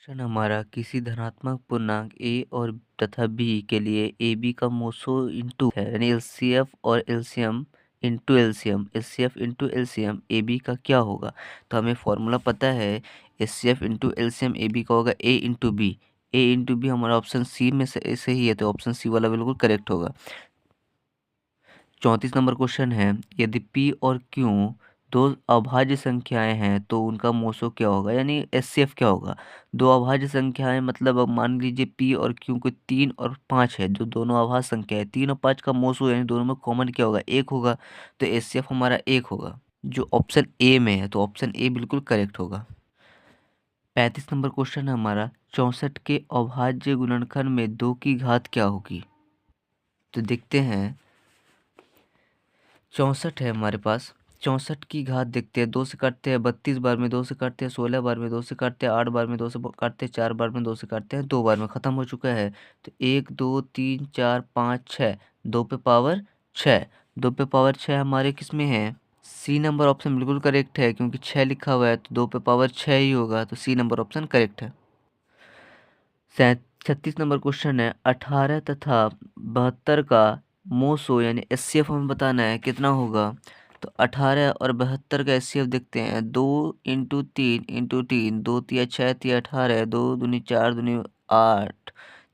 प्रश्न हमारा किसी धनात्मक पूर्णांक a और तथा b के लिए ab का मोसो इंटू है यानी एलसीएफ और LCM into LCM HCF into LCM ab का क्या होगा। तो हमें फॉर्मूला पता है एचसीएफ इंटू एलसीएम ab का होगा a इंटू बी हमारा ऑप्शन सी में से सही है, तो ऑप्शन सी वाला बिल्कुल करेक्ट होगा। 34 नंबर क्वेश्चन है, यदि p और q दो अभाज्य संख्याएं हैं तो उनका मोसो क्या होगा यानी एचसीएफ क्या होगा। दो अभाज्य संख्याएं मतलब अब मान लीजिए p और q को 3 और 5 है, जो दोनों अभाज्य संख्या है। 3 और 5 का मोसो यानी दोनों में कॉमन क्या होगा, एक होगा, तो एचसीएफ हमारा एक होगा जो ऑप्शन ए में है, तो ऑप्शन ए बिल्कुल करेक्ट होगा। 35 नंबर क्वेश्चन है हमारा, 64 के अभाज्य गुणनखंड में 2 की घात क्या होगी। तो देखते हैं, 64 है हमारे पास, 64 की घात देखते हैं। 2 से काटते हैं 32 बार में, 2 से काटते हैं 16 बार में, 2 से काटते हैं 8 बार में, 2 से काटते हैं 4 बार में, 2 से काटते हैं 2 बार में, खत्म हो चुका है। तो 1 2 3 4 5 6, 2 पे पावर 6, 2 पे पावर 6 हमारे किस में है, सी नंबर ऑप्शन बिल्कुल करेक्ट है, क्योंकि 6 लिखा हुआ है तो 2 पे पावर 6 ही होगा, तो सी नंबर ऑप्शन करेक्ट है। 36 नंबर क्वेश्चन है, 18 तथा 72 का मोसो यानी एचसीएफ हमें बताना है कितना होगा। तो 18 और 72 का एचसीएफ देखते हैं, 2 इंटू 3 इंटू 3, 2 तिया 6 तिया 18, 2 दूनी 4 दूनी 8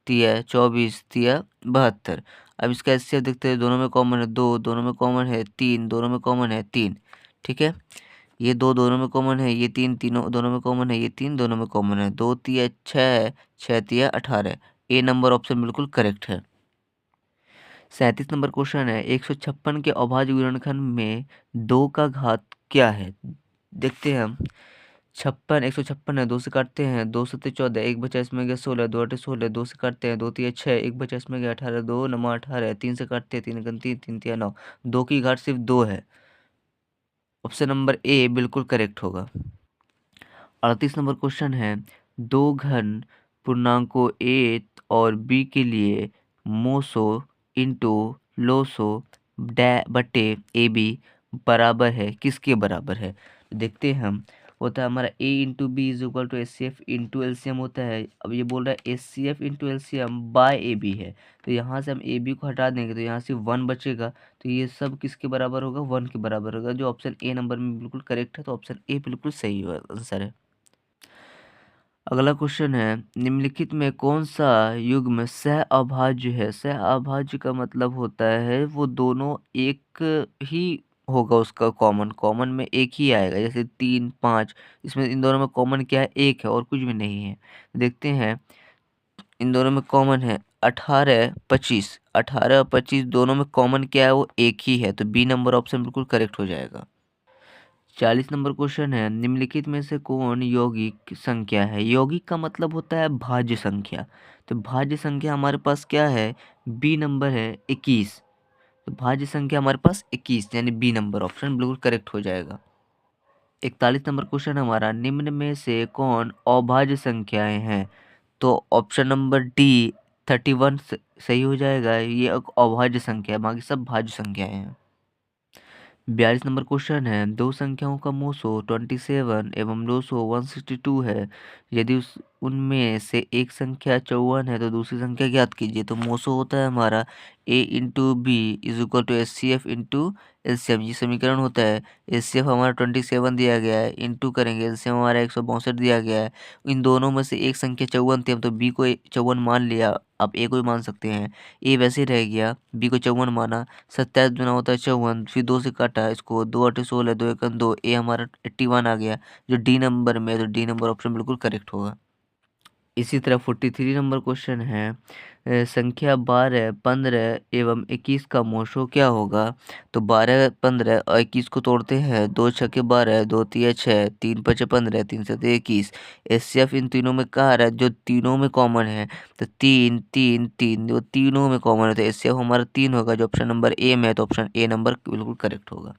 तिया 24 तिया 72। अब इसका एचसीएफ देखते हैं, दोनों में कॉमन है 2, दोनों में कॉमन है 3, दोनों में कॉमन है 3, ठीक है। ये 2 दोनों में कॉमन है, ये 3 तीनों दोनों में कॉमन है, ये 3 दोनों में कॉमन है, 2 तिया 6 6 तिया 18, ए नंबर ऑप्शन बिल्कुल करेक्ट है। 37 नंबर क्वेश्चन है, 156 के अभाज्य गुणनखंड में 2 का घात क्या है। देखते हैं हम, 56 156 है, 2 से काटते हैं, 2 सत्ते 14, 1 बचा इसमें गया 16, 2 अठे 16, 2 से काटते हैं 2 तिया 6, 1 बचा इसमें गया 18, 2 नमा 18, 3 से काटते हैं 3 एकम 3, 3 तिया 9, 2 की घात सिर्फ 2 है, ऑप्शन नंबर ए बिल्कुल करेक्ट होगा। 38 नंबर क्वेश्चन है, दो घन पूर्णांकों ए और बी के लिए मोसो इंटू लोसो बटे ए बी बराबर है, किसके बराबर है। तो देखते हैं हम, होता है हमारा a into B is equal to H C F into LCM होता है। अब ये बोल रहा है H C F into LCM by A B है, तो यहाँ से हम ए बी को हटा देंगे तो यहाँ से 1 बचेगा, तो ये सब किसके बराबर होगा, 1 के बराबर होगा, जो ऑप्शन ए नंबर में बिल्कुल करेक्ट है, तो ऑप्शन ए बिल्कुल सही आंसर है। अगला क्वेश्चन है, निम्नलिखित में कौन सा युग्म सह अभाज्य है। सह अभाज्य का मतलब होता है वो दोनों एक ही होगा, उसका कॉमन कॉमन में एक ही आएगा, जैसे 3 5, इसमें इन दोनों में कॉमन क्या है, एक है और कुछ भी नहीं है। देखते हैं, इन दोनों में कॉमन है 18 25, 18 और 25 दोनों में कॉमन क्या है, वो एक ही है, तो बी नंबर ऑप्शन बिल्कुल करेक्ट हो जाएगा। 40 नंबर क्वेश्चन है, निम्नलिखित में से कौन यौगिक संख्या है। यौगिक का मतलब होता है भाज्य संख्या, तो भाज्य संख्या हमारे पास क्या है, बी नंबर है 21, तो भाज्य संख्या हमारे पास 21 यानी बी नंबर ऑप्शन बिल्कुल करेक्ट हो जाएगा। 41 नंबर क्वेश्चन हमारा, निम्न में से कौन अभाज्य संख्याएं हैं। तो ऑप्शन नंबर डी 31 सही हो जाएगा, ये एक अभाज्य संख्या है, बाकी सब भाज्य संख्याएं हैं। 42 नंबर क्वेश्चन है, दो संख्याओं का मोसो 27 एवं लोसो 162 है, यदि उनमें से एक संख्या 54 है तो दूसरी संख्या ज्ञात कीजिए। तो मोसो होता है हमारा a into B is equal to H C F into LCM, ये समीकरण होता है। एच सी एफ हमारा 27 दिया गया है, इंटू करेंगे एलसीएम हमारा 162 दिया गया है, इन दोनों में से एक संख्या 54 थी, हम तो बी को 54 मान लिया, आप ए को भी मान सकते हैं, ए वैसे ही रह गया, बी को 54 माना, 27 दुना होता है 54, फिर 2 से काटा इसको, 2 अठे 16, 2 एकम 2, ए हमारा 81 आ गया, जो डी नंबर में है, तो डी नंबर ऑप्शन बिल्कुल करेक्ट होगा। इसी तरह 43 नंबर क्वेश्चन है, संख्या 12 15 एवं 21 का मोशो क्या होगा। तो 12 15 और 21 को तोड़ते हैं, 2 छके 12, 2 तिया 6, 3 पचे 15, 3 सते 21, एचसीएफ इन तीनों में कहा रहा है जो तीनों में कॉमन है, तो 3 3 3 जो तीनों में कॉमन है, तो एचसीएफ हमारा 3 होगा, जो ऑप्शन नंबर ए में है, तो ऑप्शन ए नंबर बिल्कुल करेक्ट होगा।